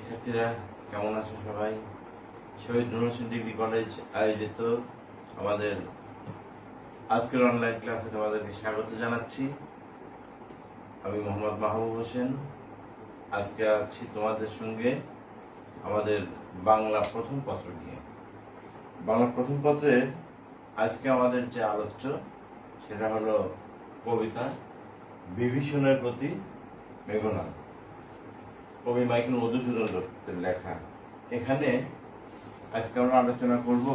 শিক্ষার্থীরা কেমন আছো সবাই? শহীদ নুর হোসেন ডিগ্রি কলেজ আয়োজিত আমাদের আজকের অনলাইন ক্লাসে তোমাদেরকে স্বাগত জানাচ্ছি। আমি মোহাম্মদ মাহবুব হোসেন। আজকে আছি তোমাদের সঙ্গে আমাদের বাংলা প্রথম পত্র নিয়ে। বাংলা প্রথম পত্রের আজকে আমাদের যে আলোচ্য সেটা হলো কবিতা বিভীষণের প্রতি মেঘনাদ, কবি মাইকেল মধুসূদন দত্তের লেখা। এখানে আজকে আমরা আলোচনা করব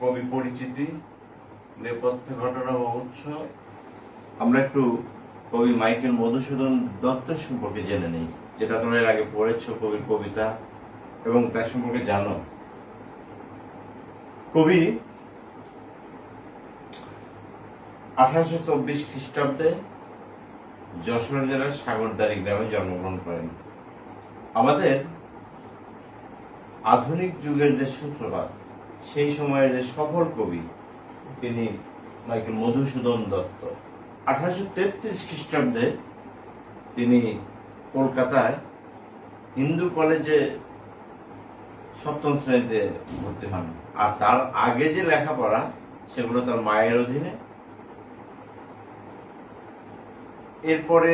কবি পরিচিতি, নেপথ্য ঘটনা ও উৎস। আমরা একটু কবি মাইকেল মধুসূদন দত্তের সম্পর্কে জেনে নেই, যেটা তোমরা এর আগে পড়েছ কবির কবিতা এবং তার সম্পর্কে জানো। কবি 1824 খ্রিস্টাব্দে যশোর জেলার সাগরদাড়ি গ্রামে জন্মগ্রহণ করেন। আমাদের আধুনিক যুগের যে সূত্রপাত, সেই সময়ের যে সফল কবি তিনি মাইকেল মধুসূদন দত্ত। 1833 খ্রিস্টাব্দে তিনি কলকাতায় হিন্দু কলেজে সপ্তম শ্রেণীতে ভর্তি হন। আর তার আগে যে লেখাপড়া সেগুলো তার মায়ের অধীনে। এরপরে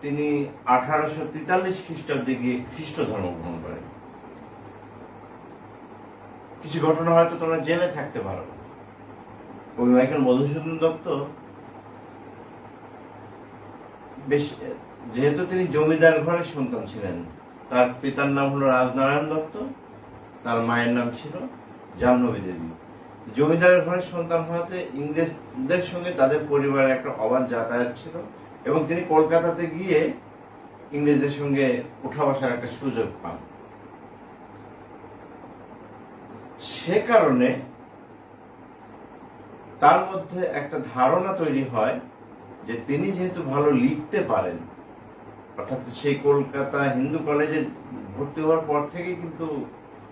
তিনি 1843 খ্রিস্টাব্দে গিয়ে খ্রিস্ট ধর্ম গ্রহণ করেন। কিছু ঘটনা হয়তো তোমরা জেনে থাকতে পারো। কবি মাইকেল মধুসূদন দত্ত যেহেতু তিনি জমিদার ঘরের সন্তান ছিলেন, তার পিতার নাম হলো রাজনারায়ণ দত্ত, তার মায়ের নাম ছিল জাহ্নবী দেবী। জমিদারের ঘরের সন্তান হওয়াতে ইংরেজদের সঙ্গে তাদের পরিবারের একটা অবাধ যাতায়াত ছিল এবং তিনি কলকাতাতে গিয়ে ইংরেজদের সঙ্গে উঠা বসার একটা সুযোগ পান। সে কারণে তার মধ্যে একটা ধারণা তৈরি হয় যে তিনি যেহেতু ভালো লিখতে পারেন, অর্থাৎ সেই কলকাতা হিন্দু কলেজে ভর্তি হওয়ার পর থেকে কিন্তু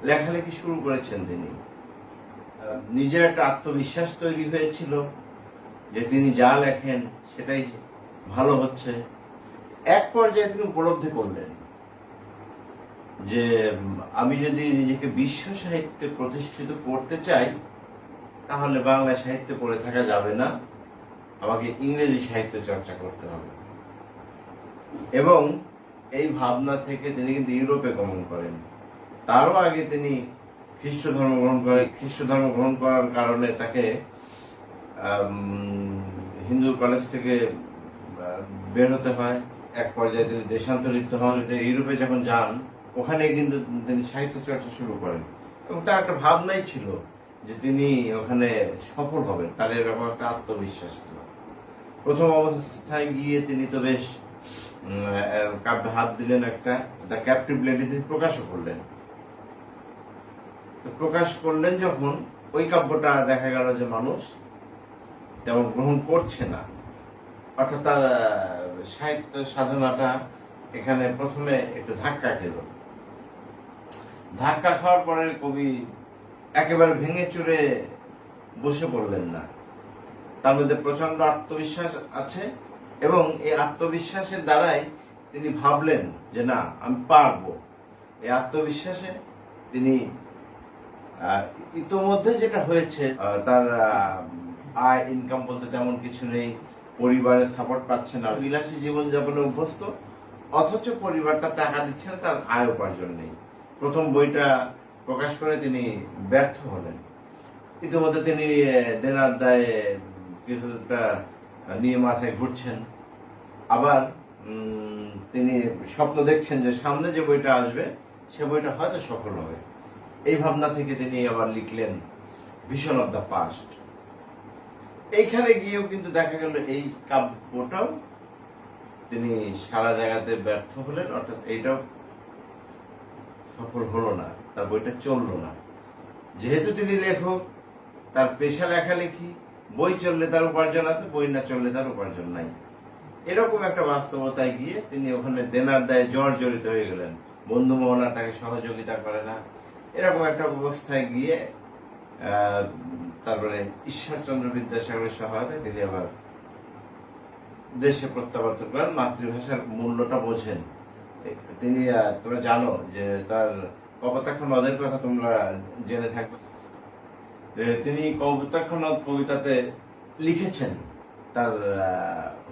লেখালেখি শুরু করেছেন। তিনি নিজের একটা আত্মবিশ্বাস তৈরি হয়েছিল যে তিনি যা লেখেন সেটাই ভালো হচ্ছে। এক পর্যায়ে তিনি উপলব্ধি করলেন যে আমি যদি নিজেকে বিশ্ব সাহিত্যে প্রতিষ্ঠিত করতে চাই তাহলে বাংলা সাহিত্যে পড়ে থাকা যাবে না, আমাকে ইংরেজি সাহিত্য চর্চা করতে হবে। এবং এই ভাবনা থেকে তিনি কিন্তু ইউরোপে গমন করেন। তারও আগে তিনি খ্রিস্ট ধর্ম গ্রহণ করেন। খ্রিস্ট ধর্ম গ্রহণ করার কারণে তাকে হিন্দু কলেজ থেকে বের হতে হয়। এক পর্যায়ে তিনি দেশান্তরিত হন। ইউরোপে যখন যান ওখানে কিন্তু তিনি সাহিত্য চর্চা শুরু করেন এবং তার একটা ভাবনাই ছিল যে তিনি ওখানে সফল হবেন। তার এরকম একটা আত্মবিশ্বাস ছিল। প্রথম অবস্থায় গিয়ে তিনি তো বেশ কাব্যে হাত দিলেন। একটা দ্য ক্যাপটিভ লেডি তিনি প্রকাশও করলেন। তো প্রকাশ করলেন যখন, ওই কাব্যটা দেখা গেল যে মানুষ তেমন গ্রহণ করছে না, অর্থাৎ তার সাহিত্য সাধনাটা এখানে প্রথমে একটু ধাক্কা খেল। ধাক্কা খাওয়ার পরে কবি একেবারে ভেঙে চুরে বসে পড়লেন না। তার মধ্যে প্রচন্ড আত্মবিশ্বাস আছে এবং এই আত্মবিশ্বাসের দ্বারাই তিনি ভাবলেন যে না, আমি পারবো। এই আত্মবিশ্বাসে তিনি ইতোমধ্যে যেটা হয়েছে, তার আয় ইনকাম বলতে তেমন কিছু নেই, পরিবারের সাপোর্ট পাচ্ছে না, বিলাসী জীবনযাপনে অভ্যস্ত, অথচ পরিবার তার টাকা দিচ্ছে না, তার আয় উপার্জন নেই। প্রথম বইটা প্রকাশ করে তিনি ব্যর্থ হলেন। ইতিমধ্যে তিনি দেনার দায়ে কিছুটা নিয়ে মাথায় ঘুরছেন। আবার তিনি স্বপ্ন দেখছেন যে সামনে যে বইটা আসবে সে বইটা হয়তো সফল হবে। এই ভাবনা থেকে তিনি আবার লিখলেন ভিশন অফ দ্য পাস্ট। এইখানে গিয়েও কিন্তু দেখা গেল এই কাব্যটাও তিনি সারা জায়গাতে ব্যর্থ হলেন, অর্থাৎ এইটাও সফল হলো না, তার বইটা চললো না। যেহেতু তিনি লেখক, তার পেশা লেখালেখি, বই চললে তার উপার্জন আছে, বই না চললে তার উপার্জন নাই। এরকম একটা বাস্তবতায় গিয়ে তিনি ওখানে দেনার দায়ে জর্জরিত হয়ে গেলেন। বন্ধু মহলা তাকে সহযোগিতা করে না। এরকম একটা অবস্থায় গিয়ে তারপরে ঈশ্বরচন্দ্র বিদ্যাসাগরের সহায়তায় তিনি আবার দেশে প্রত্যাবর্তন করেন। মাতৃভাষার মূল্যটা বোঝেন তিনি তোমরা জানো যে তার কপোতাক্ষ নদের কথা তোমরা জেনে থাকবে। তিনি কপোতাক্ষ নদ কবিতাতে লিখেছেন, তার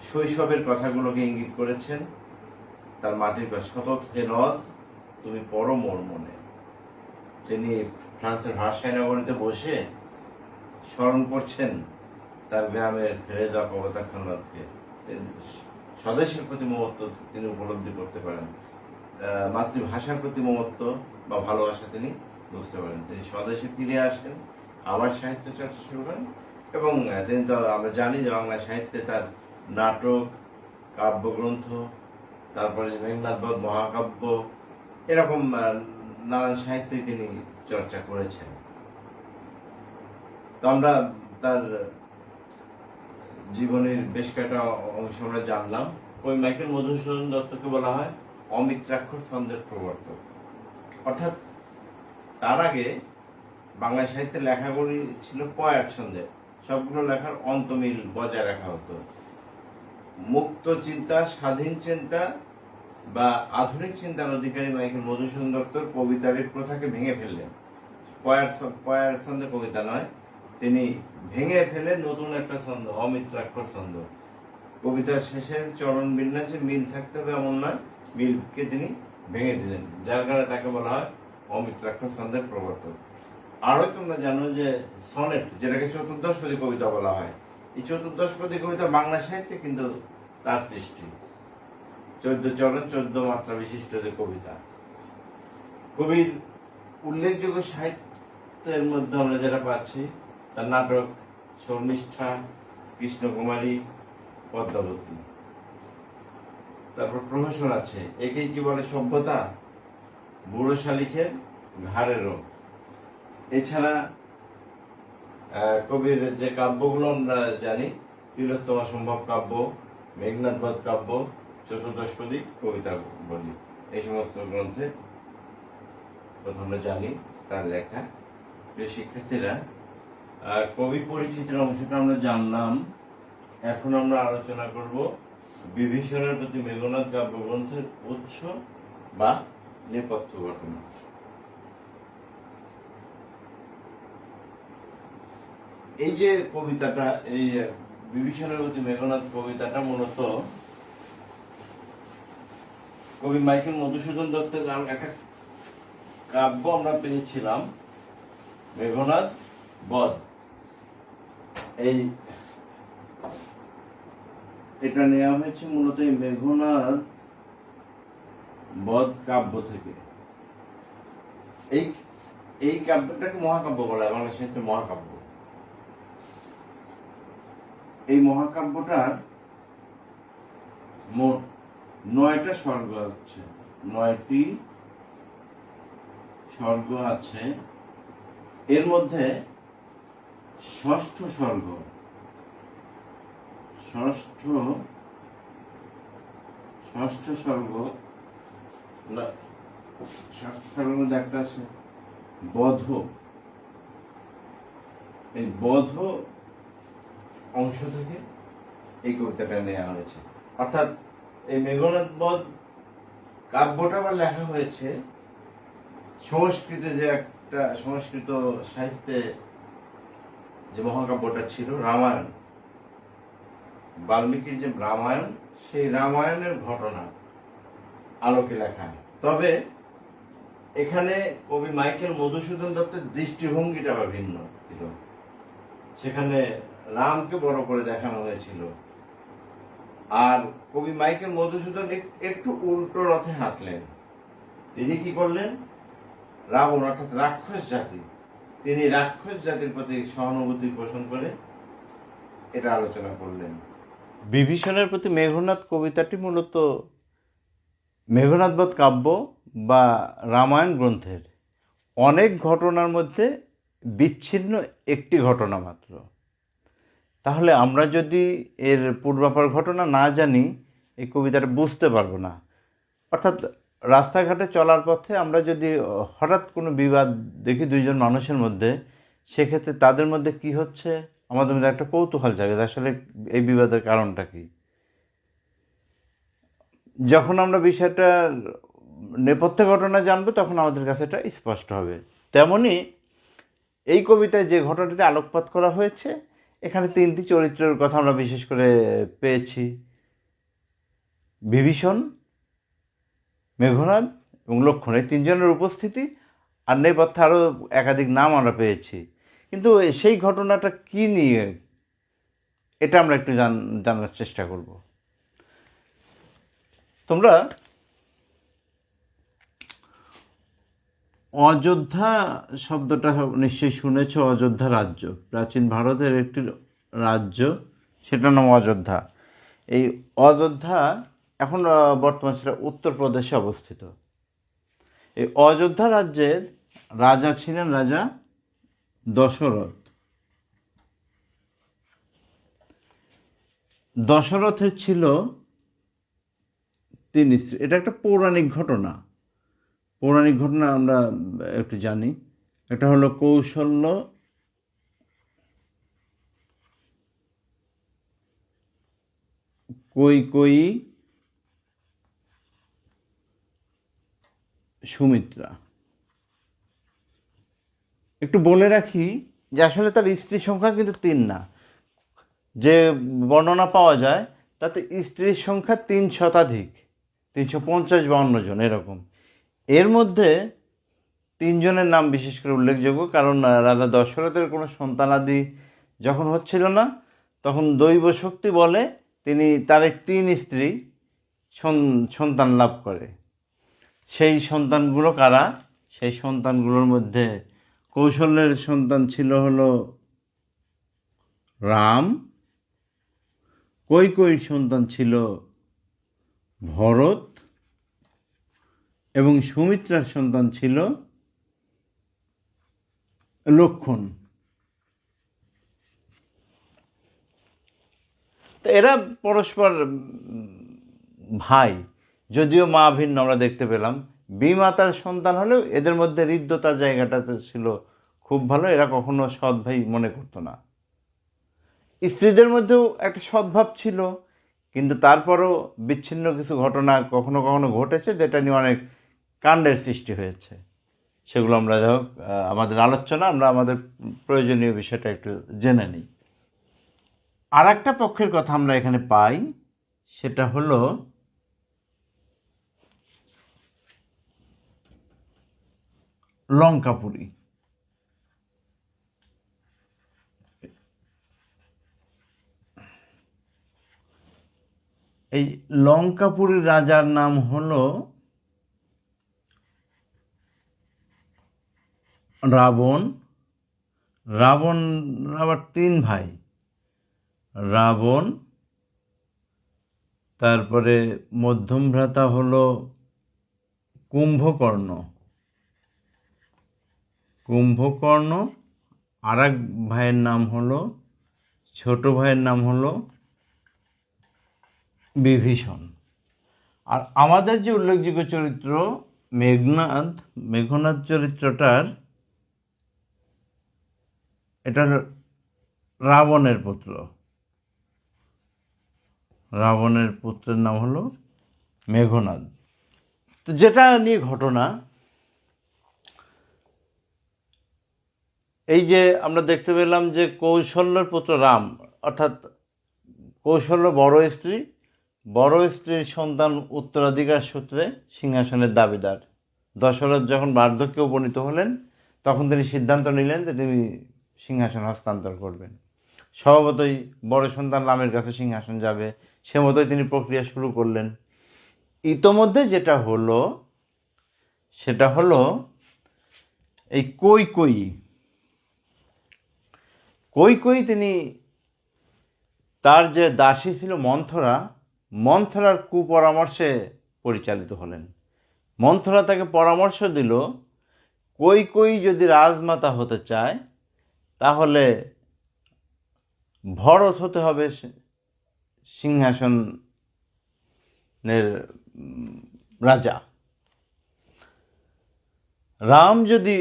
শৈশবের কথাগুলোকে ইঙ্গিত করেছেন। তার মাটির শতক হে নদ তুমি পড়ো মোর মনে। তিনি ফ্রান্সের ভার্সাই নগরীতে বসে স্মরণ করছেন তার গ্রামের ফেলে যাওয়া কপোতাক্ষ নদকে। স্বদেশের প্রতি মমত্ব তিনি উপলব্ধি করতে পারেন, মাতৃভাষার প্রতি মমত্ব বা ভালোবাসা তিনি বুঝতে পারেন। তিনি স্বদেশে ফিরে আসেন, আবার সাহিত্য চর্চা শুরু করেন। এবং তিনি তো আমরা জানি যে বাংলা সাহিত্যে তার নাটক, কাব্যগ্রন্থ, তারপরে মেঘনাদ বধ মহাকাব্য, এরকম নানান সাহিত্যই তিনি চর্চা করেছেন। তো আমরা তার জীবনের বেশ কয়েকটা অংশ আমরা জানলাম। কবি মাইকেল মধুসূদন দত্তকে বলা হয় অমিত্রাক্ষর ছন্দের প্রবর্তক। অর্থাৎ তার আগে বাংলা সাহিত্যের লেখাগুলি ছিল পয়ার ছন্দে, সবগুলো লেখার অন্তমিল বজায় রাখা হতো। মুক্ত চিন্তা, স্বাধীন চিন্তা বা আধুনিক চিন্তার অধিকারী মাইকেল মধুসূদন দত্তর কবিতার এই প্রথাকে ভেঙে ফেললেন। পয়ার ছন্দে কবিতা নয়, তিনি ভেঙে ফেলে নতুন একটা ছন্দ, অমিত্রাক্ষর ছন্দ। কবিতার শেষের চরণ বিন্যাসে মিল থাকতে হবে এমন নয়, মিলকে তিনি ভেঙে দিলেন, যার কারণে তাকে বলা হয় অমিত্রাক্ষর ছন্দের প্রবর্তক। আরো তোমরা জানো যে সনেট, যেটাকে চতুর্দশপদী কবিতা বলা হয়, এই চতুর্দশপদী কবিতা বাংলা সাহিত্যে কিন্তু তার সৃষ্টি। 14 চরণ 14 মাত্রা বিশিষ্ট যে কবিতা। কবির উল্লেখযোগ্য সাহিত্যের মধ্যে আমরা যেটা পাচ্ছি, তার নাটক শর্মিষ্ঠা, কৃষ্ণকুমারী, পদ্মাবতী। তারপর প্রহসন আছে, একেই কি বলে সভ্যতা, বুড়ো শালিখের ঘাড়েরও। এছাড়া কবির যে কাব্যগুলো আমরা জানি, তিলোত্তমা সম্ভব কাব্য, মেঘনাদ বধ কাব্য, চতুর্দশপদী কবিতা বলি, এই সমস্ত গ্রন্থে প্রথমে জানি তার লেখা। যে শিক্ষার্থীরা, কবি পরিচিতির অংশটা আমরা জানলাম। এখন আমরা আলোচনা করব বিভীষণের প্রতি মেঘনাদ কাব্যগ্রন্থের উৎস বা নেপথ্য ঘটনা। এই যে কবিতাটা, এই বিভীষণের প্রতি মেঘনাদ কবিতাটা মূলত কবি মাইকেল মধুসূদন দত্তের একটা কাব্য আমরা পেয়েছিলাম, মেঘনাদ বধ। এটা নেওয়া হয়েছে মূলত এই মেঘনাদ বধ কাব্য থেকে। এই কাব্যটাকে মহাকাব্য বলা হয়, বাংলা সাহিত্যে মহাকাব্য। এই মহাকাব্যটার মোট 9টা স্বর্গ আছে, 9টি স্বর্গ আছে। এর মধ্যে ষষ্ঠ স্বর্গ মধ্যে একটা আছে বধ। এই বধ অংশ থেকে এই কবিতাটা নেওয়া হয়েছে। অর্থাৎ এই মেঘনাদ বধ কাব্যটা আবার লেখা হয়েছে সংস্কৃতে, যে একটা সংস্কৃত সাহিত্যে যে মহাকাব্যটা ছিল রামায়ণ, বাল্মীকির যে রামায়ণ, সেই রামায়ণের ঘটনা আলোকে লেখা। তবে এখানে কবি মাইকেল মধুসূদন দত্তের দৃষ্টিভঙ্গিটা আবার ভিন্ন ছিল। সেখানে রামকে বড় করে দেখানো হয়েছিল। আর কবি মাইকেল মধুসূদন একটু উল্টো রথে হাঁটলেন। তিনি কি করলেন, রাবণ অর্থাৎ রাক্ষস জাতি, তিনি রাক্ষস জাতির প্রতি সহানুভূতি পোষণ করে এটা আলোচনা করলেন। বিভীষণের প্রতি মেঘনাদ কবিতাটি মূলত মেঘনাদ বধ কাব্য বা রামায়ণ গ্রন্থের অনেক ঘটনার মধ্যে বিচ্ছিন্ন একটি ঘটনা মাত্র। তাহলে আমরা যদি এর পূর্বাপর ঘটনা না জানি, এই কবিতাটা বুঝতে পারবো না। অর্থাৎ রাস্তাঘাটে চলার পথে আমরা যদি হঠাৎ কোনো বিবাদ দেখি দুইজন মানুষের মধ্যে, সেক্ষেত্রে তাদের মধ্যে কি হচ্ছে আমাদের মধ্যে একটা কৌতূহল জাগে, আসলে এই বিবাদের কারণটা কি। যখন আমরা বিষয়টা নেপথ্য ঘটনা জানবো তখন আমাদের কাছে এটা স্পষ্ট হবে। তেমনি এই কবিতায় যে ঘটনাটি আলোকপাত করা হয়েছে, এখানে তিনটি চরিত্রের কথা আমরা বিশেষ করে পেয়েছি: বিভীষণ, মেঘনাদ এবং লক্ষ্মণ, এই তিনজনের উপস্থিতি, আর নেপথ্যে আরও একাধিক নাম আমরা পেয়েছি। কিন্তু সেই ঘটনাটা কি নিয়ে, এটা আমরা একটু জানার চেষ্টা করব। তোমরা অযোধ্যা শব্দটা নিশ্চয়ই শুনেছ। অযোধ্যা রাজ্য প্রাচীন ভারতের একটি রাজ্য, সেটার নাম অযোধ্যা। এই অযোধ্যা এখন বর্তমান সেটা উত্তরপ্রদেশে অবস্থিত। এই অযোধ্যা রাজ্যের রাজা ছিলেন রাজা দশরথ। দশরথের ছিল 3 স্ত্রী। এটা একটা পৌরাণিক ঘটনা। পৌরাণিক ঘটনা আমরা একটু জানি। এটা হলো কৌশল্য, কৈকেয়ী, সুমিত্রা। একটু বলে রাখি যে আসলে তার স্ত্রী সংখ্যা কিন্তু 3 না। যে বর্ণনা পাওয়া যায় তাতে স্ত্রীর সংখ্যা 3 শতাধিক, 350-52 জন এরকম। এর মধ্যে 3 জনের নাম বিশেষ করে উল্লেখযোগ্য, কারণ রাজা দশরথের কোনো সন্তানাদি যখন হচ্ছিল না, তখন দৈব শক্তি বলে তিনি তার 3 স্ত্রী সন্তান লাভ করে। সেই সন্তানগুলো কারা? সেই সন্তানগুলোর মধ্যে কৌশলের সন্তান ছিল হলো রাম, কৈকেয়ীর সন্তান ছিল ভরত এবং সুমিত্রার সন্তান ছিল লক্ষ্মণ। তো এরা পরস্পর ভাই, যদিও মা ভিন্ন আমরা দেখতে পেলাম। বিমাতার সন্তান হলেও এদের মধ্যে হৃদ্যতার জায়গাটাতে ছিল খুব ভালো। এরা কখনো সৎ ভাই মনে করতো না। স্ত্রীদের মধ্যেও একটা সদ্ভাব ছিল, কিন্তু তারপরও বিচ্ছিন্ন কিছু ঘটনা কখনো কখনো ঘটেছে, যেটা নিয়ে অনেক কাণ্ডের সৃষ্টি হয়েছে। সেগুলো আমরা যাই হোক আমাদের আলোচনা, আমরা আমাদের প্রয়োজনীয় বিষয়টা একটু জেনে নিই। আর একটা পক্ষের কথা আমরা এখানে পাই, সেটা হলো লঙ্কাপুরী। এই লঙ্কাপুরীর রাজার নাম হলো রাবণ। রাবণ আবার 3 ভাই, রাবণ, তারপরে মধ্যম ভ্রাতা হলো কুম্ভকর্ণ। কুম্ভকর্ণ আর এক ভাইয়ের নাম হলো, ছোট ভাইয়ের নাম হলো বিভীষণ। আর আমাদের যে উল্লেখযোগ্য চরিত্র মেঘনাদ চরিত্রটার, এটা রাবণের পুত্র। রাবণের পুত্রের নাম হলো মেঘনাদ। তো যেটা নিয়ে ঘটনা, এই যে আমরা দেখতে পেলাম যে কৌশল্যের পুত্র রাম, অর্থাৎ কৌশল্য বড় স্ত্রীর সন্তান উত্তরাধিকার সূত্রে সিংহাসনের দাবিদার। দশরথ যখন বার্ধক্যে উপনীত হলেন, তখন তিনি সিদ্ধান্ত নিলেন যে তিনি সিংহাসন হস্তান্তর করবেন। স্বভাবতই বড় সন্তান রামের কাছে সিংহাসন যাবে, সে মতোই তিনি প্রক্রিয়া শুরু করলেন। ইতোমধ্যে যেটা হলো সেটা হলো এই কৈকেয়ী তিনি তার যে দাসী ছিল মন্থরার কুপরামর্শে পরিচালিত হলেন। মন্থরা তাকে পরামর্শ দিল, কৈকেয়ী যদি রাজমাতা হতে চায় তাহলে ভরত হতে হবে সিংহাসনের রাজা। রাম যদি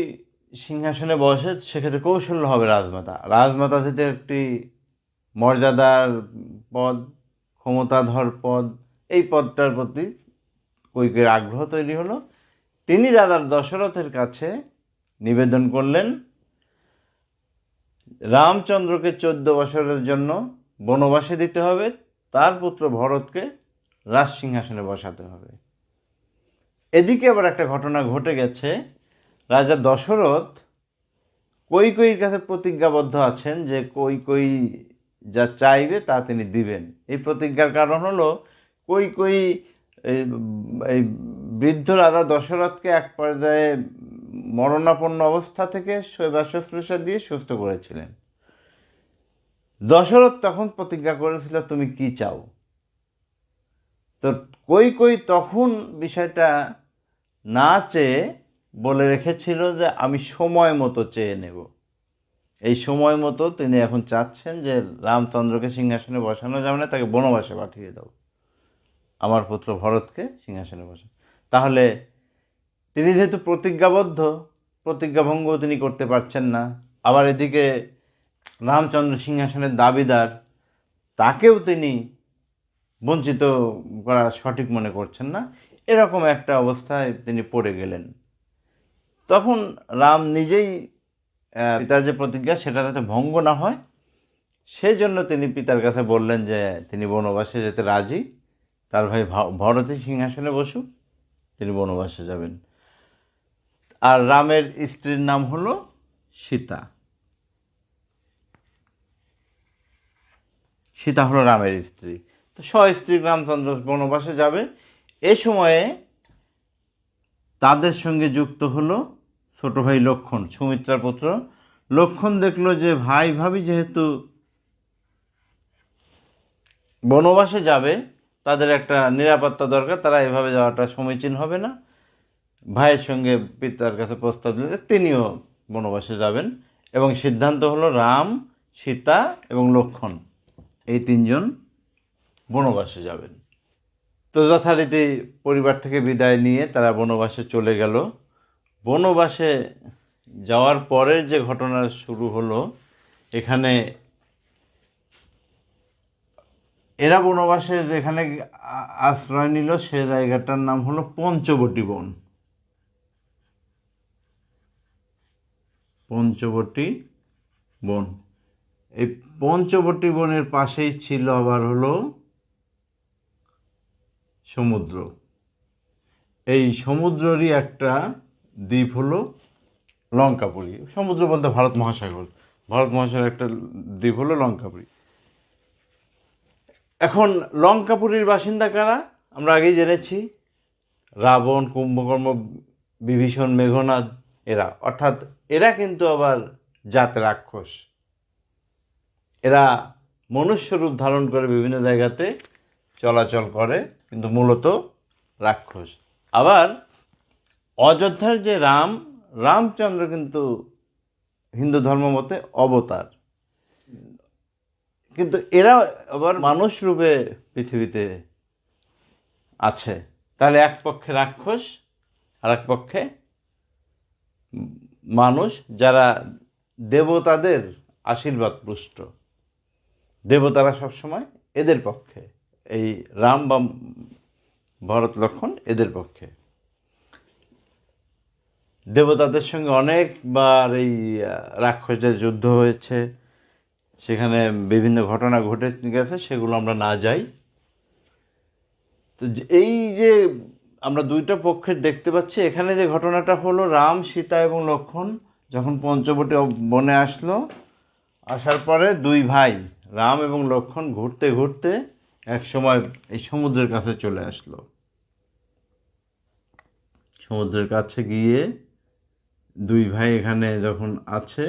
সিংহাসনে বসে সেক্ষেত্রে কৌশল্য হবে রাজমাতা যেটা একটি মর্যাদার পদ, ক্ষমতাধর পদ, এই পদটার প্রতি কৈকেয়ীর আগ্রহ তৈরি হলো। তিনি রাজা দশরথের কাছে নিবেদন করলেন রামচন্দ্রকে 14 বছরের জন্য বনবাসে দিতে হবে, তার পুত্র ভরতকে রাজসিংহাসনে বসাতে হবে। এদিকে আবার একটা ঘটনা ঘটে গেছে, রাজা দশরথ কৈকেয়ীর কাছে প্রতিজ্ঞাবদ্ধ আছেন যে কৈকেয়ী যা চাইবে তা তিনি দিবেন। এই প্রতিজ্ঞার কারণ হলো কৈকেয়ী এই বৃদ্ধ রাজা দশরথকে এক পর্যায়ে মরণাপন্ন অবস্থা থেকে শৈবা শুশ্রূষা দিয়ে সুস্থ করেছিলেন। দশরথ তখন প্রতিজ্ঞা করেছিল তুমি কি চাও। তো কৈকেয়ী তখন বিষয়টা না চেয়ে বলে রেখেছিল যে আমি সময় মতো চেয়ে নেব। এই সময় মতো তিনি এখন চাচ্ছেন যে রামচন্দ্রকে সিংহাসনে বসানো যাবে না, তাকে বনবাসে পাঠিয়ে দাও, আমার পুত্র ভরতকে সিংহাসনে বসে। তাহলে তিনি যেহেতু প্রতিজ্ঞাবদ্ধ, প্রতিজ্ঞাভঙ্গ তিনি করতে পারছেন না, আবার এদিকে রামচন্দ্র সিংহাসনের দাবিদার, তাকেও তিনি বঞ্চিত করা সঠিক মনে করছেন না, এরকম একটা অবস্থায় তিনি পড়ে গেলেন। তখন রাম নিজেই পিতার যে প্রতিজ্ঞা সেটা যাতে ভঙ্গ না হয় সেই জন্য তিনি পিতার কাছে বললেন যে তিনি বনবাসে যেতে রাজি, তার ভাই ভরতই সিংহাসনে বসুক, তিনি বনবাসে যাবেন। আর রামের স্ত্রীর নাম হলো সীতা। সীতা হলো রামের স্ত্রী। তো স্ত্রী রামচন্দ্র বনবাসে যাবে। এ সময়ে তাদের সঙ্গে যুক্ত হলো ছোট ভাই লক্ষ্মণ, সুমিত্রার পুত্র। লক্ষ্মণ দেখলো যে ভাই ভাবি যেহেতু বনবাসে যাবে, তাদের একটা নিরাপত্তা দরকার, তারা এভাবে যাওয়াটা সমীচীন হবে না। ভাইয়ের সঙ্গে পিতার কাছে প্রস্তাব দিলে তিনিও বনবাসে যাবেন এবং সিদ্ধান্ত হলো রাম, সীতা এবং লক্ষ্মণ এই তিনজন বনবাসে যাবেন। তো যথারীতি পরিবার থেকে বিদায় নিয়ে তারা বনবাসে চলে গেল। বনবাসে যাওয়ার পরের যে ঘটনা শুরু হলো, এখানে এরা বনবাসে যেখানে আশ্রয় নিল সে জায়গাটার নাম হলো পঞ্চবটী বন। পঞ্চবটী বন, এই পঞ্চবটী বনের পাশেই ছিল আবার হলো সমুদ্র। এই সমুদ্রেরই একটা দ্বীপ হলো লঙ্কাপুরী। সমুদ্র বলতে ভারত মহাসাগর, ভারত মহাসাগরের একটা দ্বীপ হলো লঙ্কাপুরী। এখন লঙ্কাপুরীর বাসিন্দা কারা আমরা আগেই জেনেছি, রাবণ, কুম্ভকর্ণ, বিভীষণ, মেঘনাদ, এরা। অর্থাৎ এরা কিন্তু আবার জাত রাক্ষস। এরা মনুষ্য রূপ ধারণ করে বিভিন্ন জায়গাতে চলাচল করে, কিন্তু মূলত রাক্ষস। আবার অযোধ্যার যে রামচন্দ্র কিন্তু হিন্দু ধর্ম মতে অবতার, কিন্তু এরা আবার মানুষ রূপে পৃথিবীতে আছে। তাহলে এক পক্ষে রাক্ষস আর এক পক্ষে মানুষ, যারা দেবতাদের আশীর্বাদ পুষ্ট। দেবতারা সবসময় এদের পক্ষে, এই রাম বা ভরত লক্ষ্মণ এদের পক্ষে। দেবতাদের সঙ্গে অনেকবার এই রাক্ষসদের যুদ্ধ হয়েছে, সেখানে বিভিন্ন ঘটনা ঘটে গেছে, সেগুলো আমরা না যাই। তো এই যে আমরা দুইটা পক্ষের দেখতে পাচ্ছি, এখানে যে ঘটনাটা হলো, রাম, সীতা এবং লক্ষ্মণ যখন পঞ্চবটী বনে আসলো, আসার পরে দুই ভাই রাম এবং লক্ষ্মণ ঘুরতে ঘুরতে এক সময় এই সমুদ্রের কাছে চলে আসলো। সমুদ্রের কাছে গিয়ে দুই ভাই এখানে যখন আছে,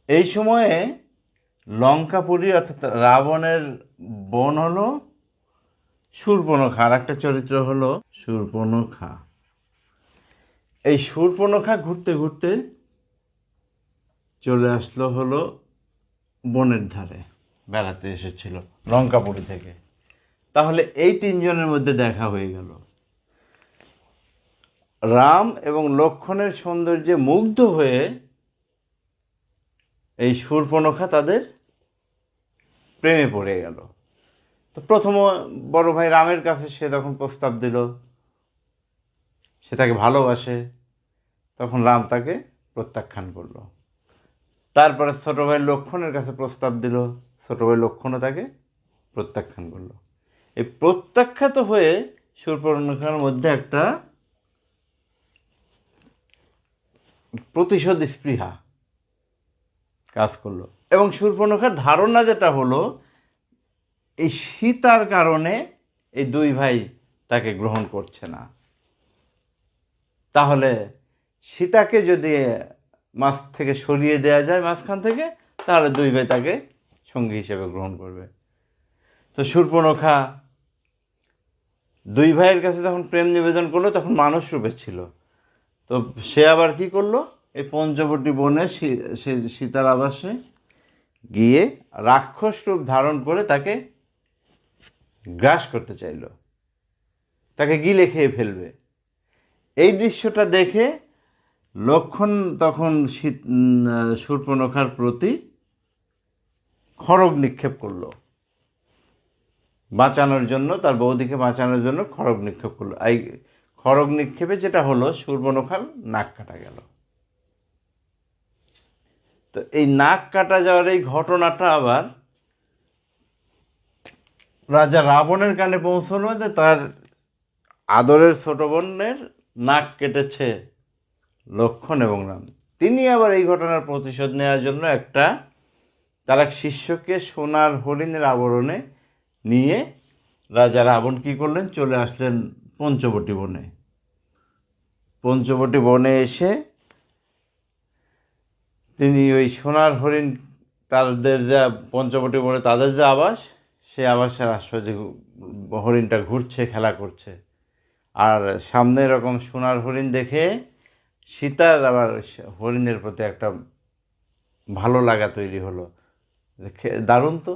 এই সময়ে লঙ্কাপুরী অর্থাৎ রাবণের বোন হলো শূর্পণখা, আর একটা চরিত্র হলো শূর্পণখা। এই শূর্পণখা ঘুরতে ঘুরতে চলে আসলো হলো বনের ধারে, বেড়াতে এসেছিল লঙ্কাপুরী থেকে। তাহলে এই তিনজনের মধ্যে দেখা হয়ে গেল। রাম এবং লক্ষ্মণের সৌন্দর্যে মুগ্ধ হয়ে এই শূর্পণখা তাদের প্রেমে পড়ে গেল। তো প্রথম বড় ভাই রামের কাছে সে তখন প্রস্তাব দিল সে তাকে ভালোবাসে, তখন রাম তাকে প্রত্যাখ্যান করলো। তারপরে ছোট ভাই লক্ষ্মণের কাছে প্রস্তাব দিল, ছোট ভাই লক্ষ্মণও তাকে প্রত্যাখ্যান করলো। এই প্রত্যাখ্যাত হয়ে শূর্পণখার মধ্যে একটা প্রতিশোধ স্পৃহা কাজ করলো, এবং শূর্পণখার ধারণা যেটা হলো এই সীতার কারণে এই দুই ভাই তাকে গ্রহণ করছে না, তাহলে সীতাকে যদি মাছ থেকে সরিয়ে দেওয়া যায়, মাঝখান থেকে, তাহলে দুই ভাই তাকে সঙ্গী হিসেবে গ্রহণ করবে। তো শূর্পণখা দুই ভাইয়ের কাছে যখন প্রেম নিবেদন করলো তখন মানুষ রূপে ছিল। তো সে আবার কি করলো, এই পঞ্চবটী বনে সীতার আবাসে গিয়ে রাক্ষস রূপ ধারণ করে তাকে গ্রাস করতে চাইল, তাকে গিলে খেয়ে ফেলবে। এই দৃশ্যটা দেখে লক্ষ্মণ তখন শূর্পণখার প্রতি খড়গ নিক্ষেপ করলো, বাঁচানোর জন্য, তার বৌদিকে বাঁচানোর জন্য খড়গ নিক্ষেপ করলো। এই খড়গ নিক্ষেপে যেটা হলো, শূর্পণখার নাক কাটা গেল। তো এই নাক কাটা যাওয়ার এই ঘটনাটা আবার রাজা রাবণের কানে পৌঁছলো যে তার আদরের ছোট বোনের নাক কেটেছে লক্ষ্মণ এবং রাম। তিনি আবার এই ঘটনার প্রতিশোধ নেওয়ার জন্য তার এক শিষ্যকে সোনার হরিণের আবরণে নিয়ে রাজা রাবণ কী করলেন, চলে আসলেন পঞ্চবটী বনে। পঞ্চবটী বনে এসে তিনি ওই সোনার হরিণ, তাদের যা পঞ্চবটী বনে তাদের যে আবাস, সেই আবাসের আশপাশে হরিণটা ঘুরছে, খেলা করছে। আর সামনে এরকম সোনার হরিণ দেখে সীতার আবার হরিণের প্রতি একটা ভালো লাগা তৈরি হলো, দারুণ তো।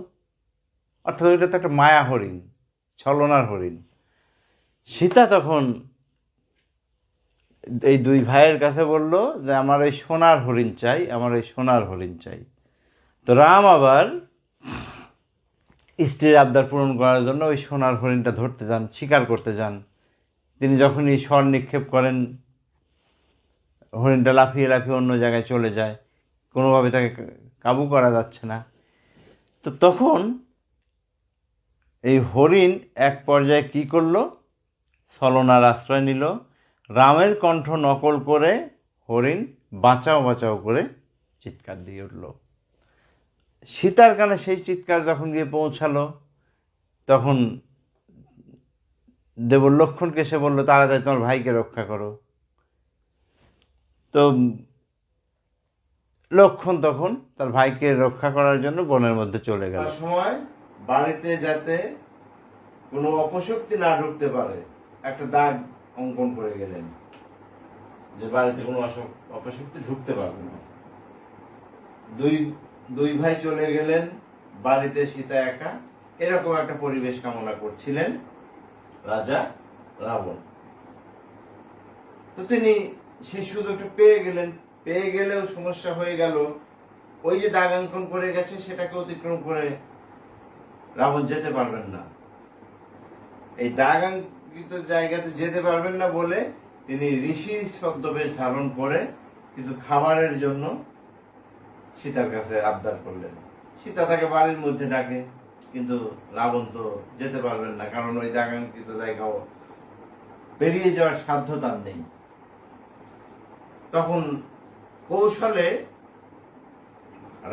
অর্থাৎ ওইটা তো একটা মায়া হরিণ, ছলনার হরিণ। সীতা তখন এই দুই ভাইয়ের কাছে বলল যে আমার এই সোনার হরিণ চাই, আমার এই সোনার হরিণ চাই। তো রাম আবার স্ত্রীর আবদার পূরণ করার জন্য ওই সোনার হরিণটা ধরতে যান, শিকার করতে যান। তিনি যখনই স্বর নিক্ষেপ করেন, হরিণটা লাফিয়ে লাফিয়ে অন্য জায়গায় চলে যায়, কোনোভাবে তাকে কাবু করা যাচ্ছে না। তো তখন এই হরিণ এক পর্যায়ে কী করলো, ছলনার আশ্রয় নিল, রামের কণ্ঠ নকল করে হরিণ বাঁচাও বাঁচাও করে চিৎকার দিয়ে উঠল। সীতার কানে সেই চিৎকার যখন গিয়ে পৌঁছালো, তখন দেবর লক্ষ্মণকে সে বললো, তাড়াতাড়ি তোমার ভাইকে রক্ষা করো। তো লক্ষ্মণ তখন তার ভাইকে রক্ষা করার জন্য বনের মধ্যে চলে গেল। সময় বাড়িতে যাতে কোনো অপশক্তি না ঢুকতে পারে একটা দাগ অঙ্কন করে গেলেন, যে বাড়িতে কোনো অপশক্তি ঢুকতে পারবে না। দুই ভাই চলে গেলেন, বাড়িতে সীতা একা। এরকম একটা পরিবেশ কামনা করছিলেন রাজা রাবণ। তো তিনি সেই সুযোগটা পেয়ে গেলেও সমস্যা হয়ে গেল। ওই যে দাগ অঙ্কন করে গেছে সেটাকে অতিক্রম করে রাবণ যেতে পারবেন না। এই দাগ অঙ্কিত জায়গাতে যেতে পারবেন না বলে তিনি ঋষির ছদ্মবেশ ধারণ করে কিছু খাবারের জন্য সীতার কাছে আবদার করলেন। সীতা তাকে বাড়ির মধ্যে ডাকে, কিন্তু রাবণ তো যেতে পারবেন না, কারণ ওই দাগাঙ্কিত জায়গাও পেরিয়ে যাওয়ার সাধ্য তার নেই। তখন কৌশলে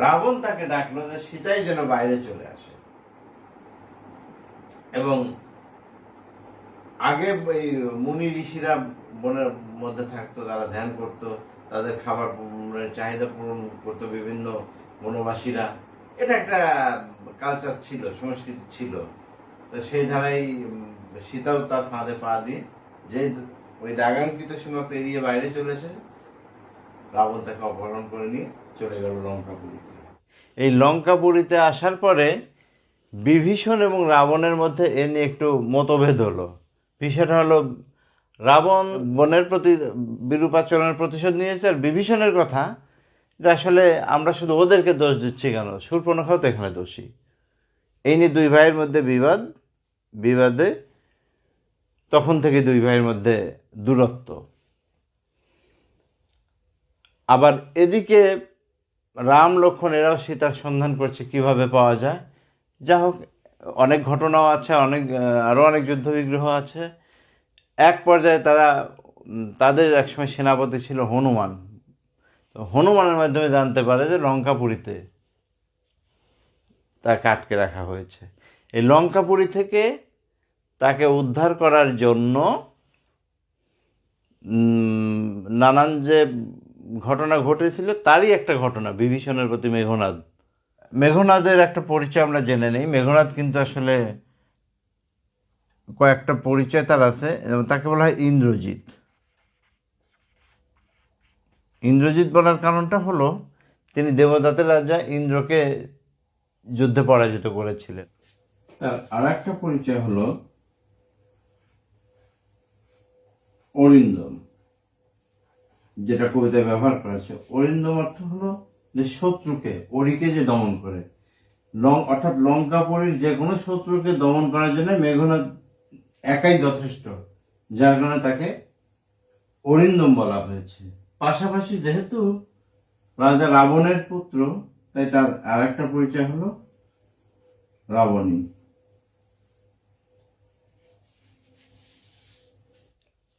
রাবণ তাকে ডাকলো যে সীতাই যেন বাইরে চলে আসে, এবং আগে এই মুনি ঋষিরা বনের মধ্যে থাকতো, তারা ধ্যান করতো, তাদের খাবার চাহিদা পূরণ করতো বিভিন্ন বনবাসীরা। এটা একটা কালচার ছিল, সংস্কৃতি ছিল। তো সেই ধারাই সীতাও তার ফাঁদে পা দিয়ে যে ওই দাগাঙ্কিত সীমা পেরিয়ে বাইরে চলেছে, রাবণ তাকে অপহরণ করে নিয়ে চলে গেল লঙ্কাপুরীতে। এই লঙ্কাপুরীতে আসার পরে বিভীষণ এবং রাবণের মধ্যে এ নিয়ে একটু মতভেদ হলো। বিষয়টা হলো, রাবণ বনের প্রতি বিরূপাচরণের প্রতিশোধ নিয়েছে, আর বিভীষণের কথা যে আসলে আমরা শুধু ওদেরকে দোষ দিচ্ছি কেন, শূর্পণখাও তো এখানে দোষী। এই নিয়ে দুই ভাইয়ের মধ্যে বিবাদে তখন থেকে দুই ভাইয়ের মধ্যে দূরত্ব। আবার এদিকে রাম লক্ষ্মণ এরাও সীতার সন্ধান করছে কিভাবে পাওয়া যায়। যা হোক, অনেক ঘটনাও আছে, আরও অনেক যুদ্ধ বিগ্রহ আছে। এক পর্যায়ে তাদের একসময় সেনাপতি ছিল হনুমান। তো হনুমানের মাধ্যমে জানতে পারে যে লঙ্কাপুরীতে তাকে আটকে রাখা হয়েছে। এই লঙ্কাপুরী থেকে তাকে উদ্ধার করার জন্য নানান যে ঘটনা ঘটেছিল তারই একটা ঘটনা বিভীষণের প্রতি মেঘনাদের একটা পরিচয় আমরা জেনে নেই। মেঘনাদ কিন্তু আসলে কয়েকটা পরিচয় তার আছে। তাকে বলা হয় ইন্দ্রজিৎ। ইন্দ্রজিৎ বলার কারণটা হলো তিনি দেবতাদের রাজা ইন্দ্রকে যুদ্ধে পরাজিত করেছিলেন। তার আর একটা পরিচয় হলো অরিন্দম, যেটা কবিতায় ব্যবহার করা আছে। অরিন্দম অর্থ হলো যে শত্রুকে, অরিকে যে দমন করে, অর্থাৎ লঙ্কাপুরীর যে কোনো শত্রুকে দমন করার জন্য মেঘনাদ একাই যথেষ্ট, যার কারণে তাকে অরিন্দম বলা হয়েছে। পাশাপাশি যেহেতু রাজা রাবণের পুত্র, তাই তার আর একটা পরিচয় হলো রাবণী।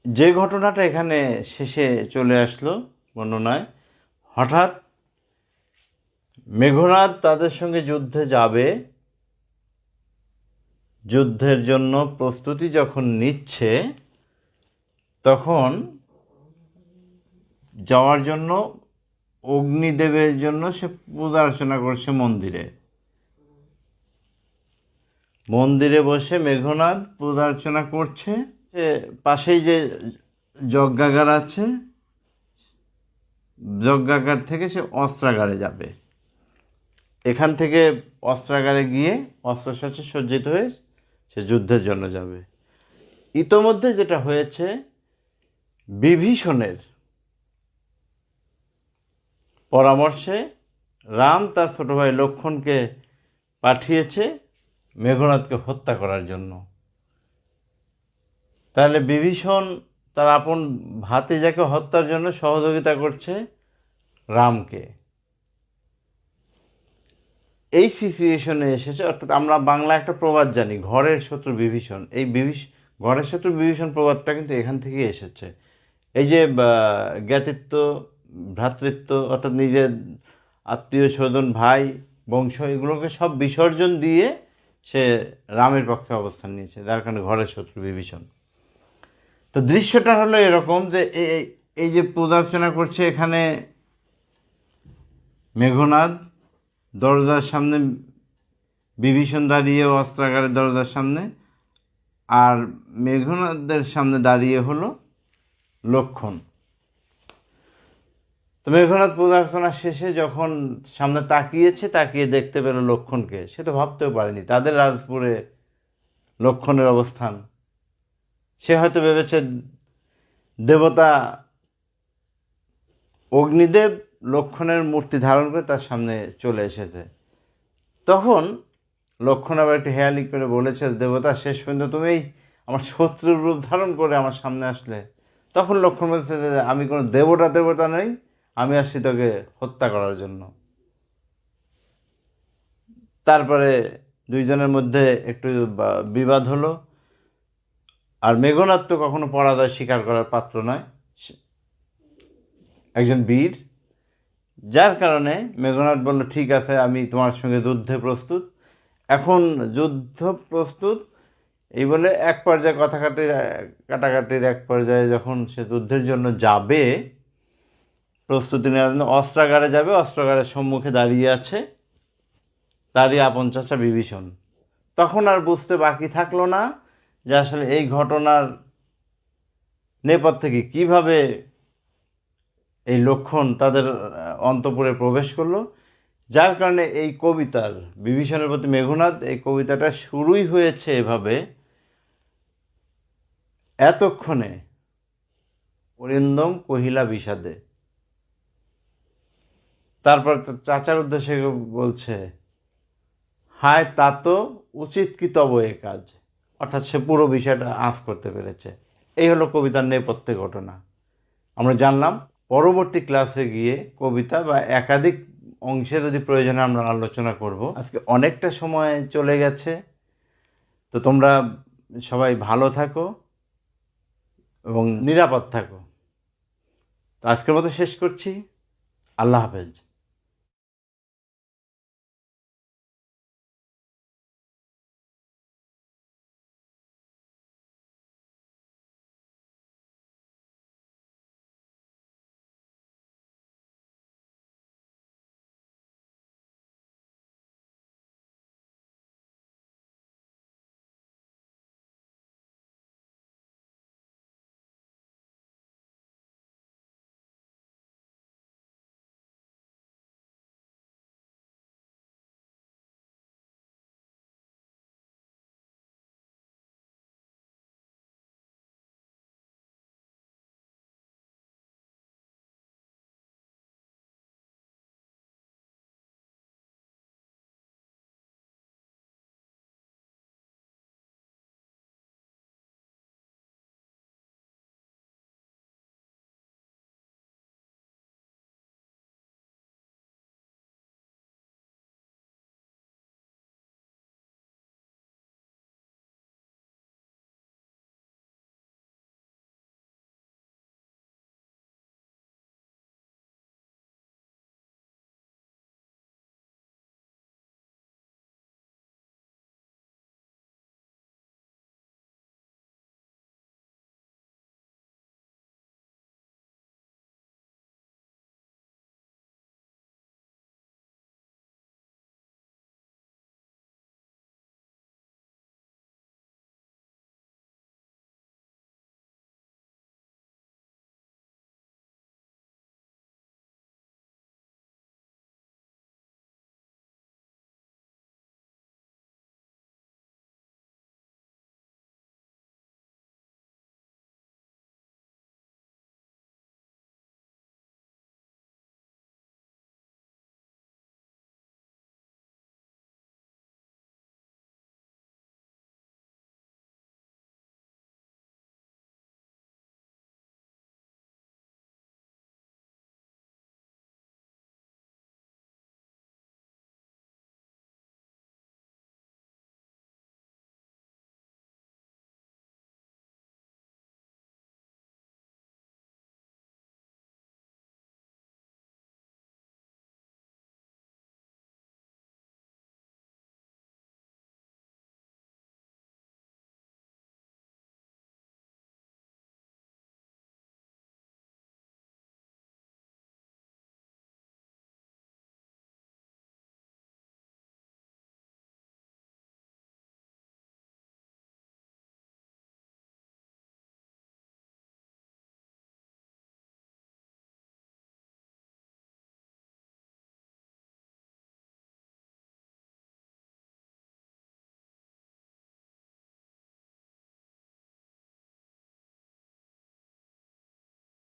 যে ঘটনাটা এখানে শেষে চলে আসলো বর্ণনায়, হঠাৎ মেঘনাদ তাদের সঙ্গে যুদ্ধে যাবে, যুদ্ধের জন্য প্রস্তুতি যখন নিচ্ছে, তখন যাওয়ার জন্য অগ্নিদেবের জন্য সে পূজা অর্চনা করছে মন্দিরে। মন্দিরে বসে মেঘনাদ পূজা অর্চনা করছে। পাশেই যে যজ্ঞাগার আছে, যজ্ঞাগার থেকে সে অস্ত্রাগারে যাবে। এখান থেকে অস্ত্রাগারে গিয়ে অস্ত্রশস্ত্রে সজ্জিত হয়ে সে যুদ্ধের জন্য যাবে। ইতোমধ্যে যেটা হয়েছে, বিভীষণের পরামর্শে রাম তার ছোট ভাই লক্ষ্মণকে পাঠিয়েছে মেঘনাদকে হত্যা করার জন্য। তাহলে বিভীষণ তার আপন ভাতিজাকে হত্যার জন্য সহযোগিতা করছে রামকে। এই সিচুয়েশনে এসেছে। অর্থাৎ আমরা বাংলা একটা প্রবাদ জানি, ঘরের শত্রু বিভীষণ। এই ঘরের শত্রু বিভীষণ প্রবাদটা কিন্তু এখান থেকেই এসেছে। এই যে জ্ঞাতিত্ব, ভ্রাতৃত্ব, অর্থাৎ নিজের আত্মীয় স্বজন, ভাই, বংশ, এগুলোকে সব বিসর্জন দিয়ে সে রামের পক্ষে অবস্থান নিয়েছে, যার কারণে ঘরের শত্রু বিভীষণ। তো দৃশ্যটা হলো এরকম যে এই যে পূজার্চনা করছে, এখানে মেঘনাদ দরজার সামনে, বিভীষণ দাঁড়িয়ে অস্ত্রাগারের দরজার সামনে, আর মেঘনাদের সামনে দাঁড়িয়ে হলো লক্ষ্মণ। তো মেঘনাদ পূজার্চনা শেষে যখন সামনে তাকিয়ে দেখতে পেল লক্ষ্মণকে, সে তো ভাবতেও পারেনি তাদের রাজপুরে লক্ষ্মণের অবস্থান। সে হয়তো ভেবেছে দেবতা অগ্নিদেব লক্ষ্মণের মূর্তি ধারণ করে তার সামনে চলে এসেছে। তখন লক্ষ্মণ আবার একটু হেয়ালি করে বলেছে, দেবতা শেষ পর্যন্ত তুমি আমার শত্রুর রূপ ধারণ করে আমার সামনে আসলে। তখন লক্ষ্মণ বলছে যে আমি কোনো দেবতা নই, আমি আসছি তোকে হত্যা করার জন্য। তারপরে দুইজনের মধ্যে একটু বিবাদ হলো। আর মেঘনাদ তো কখনো পরাজয় স্বীকার করার পাত্র নয়, একজন বীর, যার কারণে মেঘনাদ বলল, ঠিক আছে, আমি তোমার সঙ্গে যুদ্ধে প্রস্তুত। এখন যুদ্ধ প্রস্তুত এই বলে এক পর্যায়ে কাটাকাটির এক পর্যায়ে যখন সে যুদ্ধের জন্য যাবে, প্রস্তুতি নেওয়ার জন্য অস্ত্রাগারে যাবে, অস্ত্রাগারের সম্মুখে দাঁড়িয়ে আছে তারই আপন চাচা বিভীষণ। তখন আর বুঝতে বাকি থাকলো না যে আসলে এই ঘটনার নেপথ্যে থেকে কীভাবে এই লক্ষ্মণ তাদের অন্তঃপুরে প্রবেশ করলো। যার কারণে এই কবিতার, বিভীষণের প্রতি মেঘনাদ, এই কবিতাটা শুরুই হয়েছে এভাবে, এতক্ষণে অরিন্দম কহিলা বিষাদে। তারপর চাচার উদ্দেশ্যে বলছে, হায় তা তো উচিত কি তব এ কাজ। অর্থাৎ সে পুরো বিষয়টা আঁচ করতে পেরেছে। এই হলো কবিতার নেপথ্যে ঘটনা। আমরা জানলাম, পরবর্তী ক্লাসে গিয়ে কবিতা বা একাধিক অংশে যদি প্রয়োজনে আমরা আলোচনা করব। আজকে অনেকটা সময় চলে গেছে, তো তোমরা সবাই ভালো থাকো এবং নিরাপদ থাকো। তো আজকের মতো শেষ করছি। আল্লাহ হাফেজ।